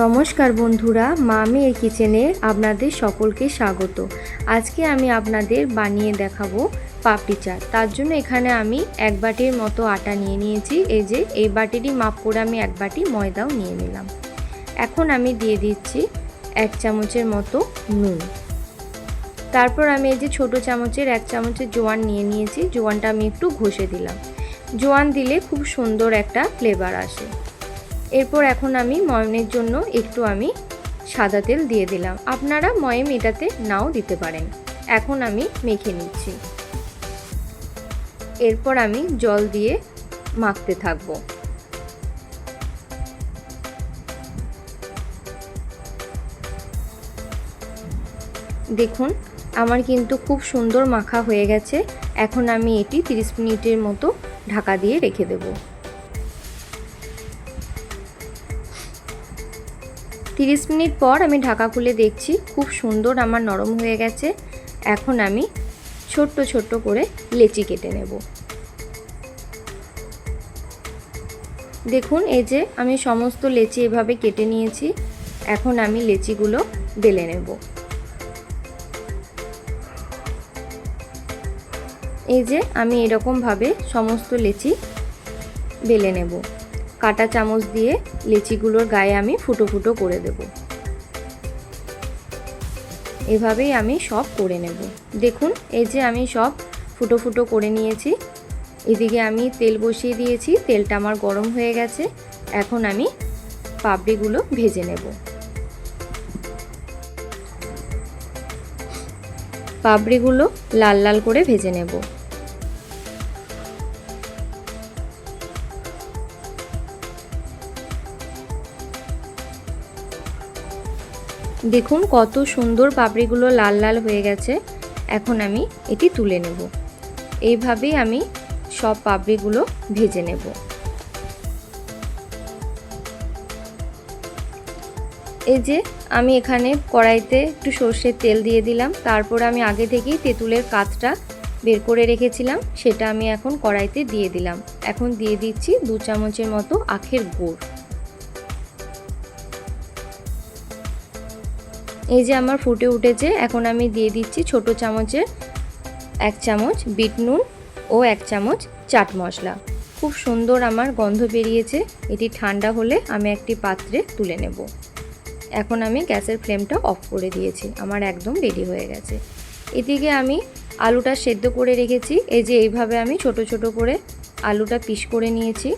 নমস্কার বন্ধুরা, মামির কিচেনে আপনাদের সকলকে স্বাগত। আজকে আমি আপনাদের বানিয়ে দেখাবো পাপড়ি চাট। তার জন্য এখানে আমি 1 বাটির মতো আটা নিয়ে নিয়েছি। এই বাটিরই মাপ করে আমি 1 বাটি ময়দাও নিয়ে নিলাম। এখন আমি দিয়ে দিচ্ছি 1 চামচের মতো নুন। তারপর আমি এই যে ছোটো চামচের 1 চামচের জোয়ান নিয়ে নিয়েছি। জোয়ানটা আমি একটু ঘষে দিলাম। জোয়ান দিলে খুব সুন্দর একটা ফ্লেভার আসে। এরপর এখন আমি ময়মের জন্য একটু আমি সাদা তেল দিয়ে দিলাম। আপনারা ময়ম এটাতে নাও দিতে পারেন। এখন আমি মেখে নিচ্ছি। এরপর আমি জল দিয়ে মাখতে থাকব। দেখুন আমার কিন্তু খুব সুন্দর মাখা হয়ে গেছে। এখন আমি এটি 30 মিনিটের মতো ঢাকা দিয়ে রেখে দেব। 30 মিনিট পর আমি ঢাকা খুলে দেখছি খুব সুন্দর আমার নরম হয়ে গেছে। এখন আমি ছোট্ট ছোট্ট করে লেচি কেটে নেব। দেখুন এই যে আমি সমস্ত লেচি এভাবে কেটে নিয়েছি। এখন আমি লেচিগুলো বেলে নেব। এই যে আমি এরকমভাবে সমস্ত লেচি বেলে নেব। কাঁটা চামচ দিয়ে লেচিগুলোর গায়ে আমি ফুটো ফুটো করে দেব। এভাবেই আমি সব করে নেব। দেখুন এই যে আমি সব ফুটো ফুটো করে নিয়েছি। এদিকে আমি তেল বসিয়ে দিয়েছি। তেলটা আমার গরম হয়ে গেছে। এখন আমি পাপড়িগুলো ভেজে নেব। পাপড়িগুলো লাল লাল করে ভেজে নেব। দেখুন কত সুন্দর পাপড়িগুলো লাল লাল হয়ে গেছে। এখন আমি এটি তুলে নেব। এইভাবেই আমি সব পাপড়িগুলো ভেজে নেব। এই যে আমি এখানে কড়াইতে একটু সর্ষের তেল দিয়ে দিলাম। তারপর আমি আগে থেকেই তেঁতুলের কাতটা বের করে রেখেছিলাম, সেটা আমি এখন কড়াইতে দিয়ে দিলাম। এখন দিয়ে দিচ্ছি 2 চামচের মতো আখের গুড়। এই যে আমার ফুটে উঠেছে। এখন আমি দিয়ে দিচ্ছি ছোটো চামচের 1 চামচ বিট নুন ও 1 চামচ চাট মশলা। খুব সুন্দর আমার গন্ধ বেরিয়েছে। এটি ঠান্ডা হলে আমি একটি পাত্রে তুলে নেব। এখন আমি গ্যাসের ফ্লেমটা অফ করে দিয়েছি। আমার একদম রেডি হয়ে গেছে। এদিকে আমি আলুটা সেদ্ধ করে রেখেছি। এই যে এইভাবে আমি ছোট ছোট করে আলুটা পিস করে নিয়েছি।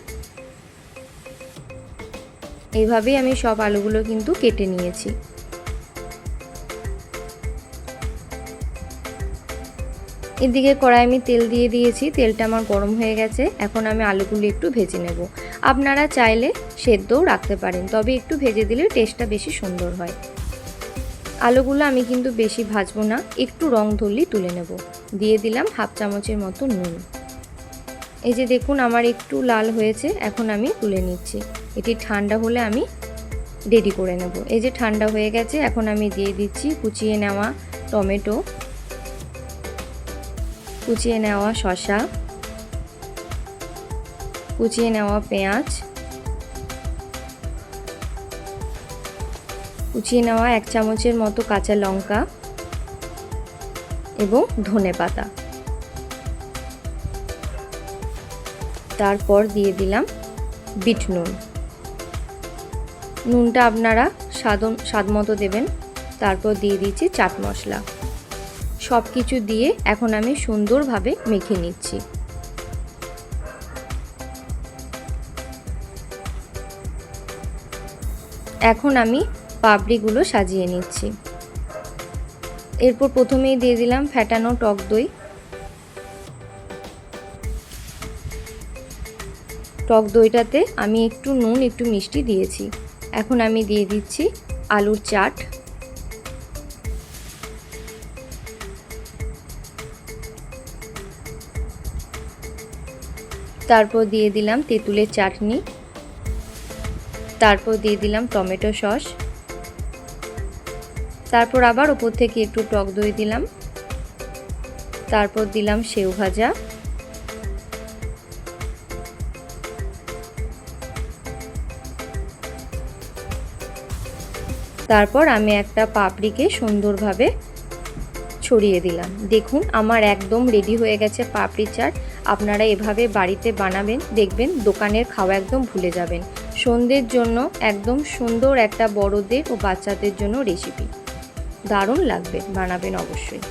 এইভাবেই আমি সব আলুগুলো কিন্তু কেটে নিয়েছি। এদিকে কড়াই আমি তেল দিয়ে দিয়েছি। তেলটা আমার গরম হয়ে গেছে। এখন আমি আলুগুলো একটু ভেজে নেব। আপনারা চাইলে সেদ্ধও রাখতে পারেন, তবে একটু ভেজে দিলে টেস্টটা বেশি সুন্দর হয়। আলুগুলো আমি কিন্তু বেশি ভাজবো না, একটু রং ধরলেই তুলে নেব। দিয়ে দিলাম 1/2 চামচের মতো নুন। এই যে দেখুন আমার একটু লাল হয়েছে। এখন আমি তুলে নিচ্ছি। এটি ঠান্ডা হলে আমি রেডি করে নেব। এই যে ঠান্ডা হয়ে গেছে। এখন আমি দিয়ে দিচ্ছি কুচিয়ে নেওয়া টমেটো, কুচিয়ে নেওয়া শসা, কুচিয়ে নেওয়া পেঁয়াজ, কুচিয়ে নেওয়া 1 চামচের মতো কাঁচা লঙ্কা এবং ধনেপাতা। তারপর দিয়ে দিলাম বিট নুন। নুনটা আপনারা স্বাদ মতো দেবেন। তারপর দিয়ে দিচ্ছি চাট মশলা। সব কিছু দিয়ে এখন আমি সুন্দরভাবে মেখে নিচ্ছি। এখন আমি পাপড়িগুলো সাজিয়ে নিচ্ছি। এরপর প্রথমেই দিয়ে দিলাম ফ্যাটানো টক দই। টক দইটাতে আমি একটু নুন একটু মিষ্টি দিয়েছি। এখন আমি দিয়ে দিচ্ছি আলুর চাট। তারপর দিয়ে দিলাম তেঁতুলের চাটনি। তারপর দিয়ে দিলাম টমেটো সস। তারপর আবার উপর থেকে একটু টক দই দিলাম। তারপর দিলাম সেও ভাজা। তারপর আমি একটা পাপড়িকে সুন্দরভাবে ছড়িয়ে দিলাম। দেখুন আমার একদম রেডি হয়ে গেছে পাপড়ি চাট। আপনারা এভাবে বাড়িতে বানাবেন, দেখবেন দোকানের খাওয়া একদম ভুলে যাবেন। সন্ধ্যের জন্য একদম সুন্দর একটা বড়দের ও বাচ্চাদের জন্য রেসিপি, দারুণ লাগবে, বানাবেন অবশ্যই।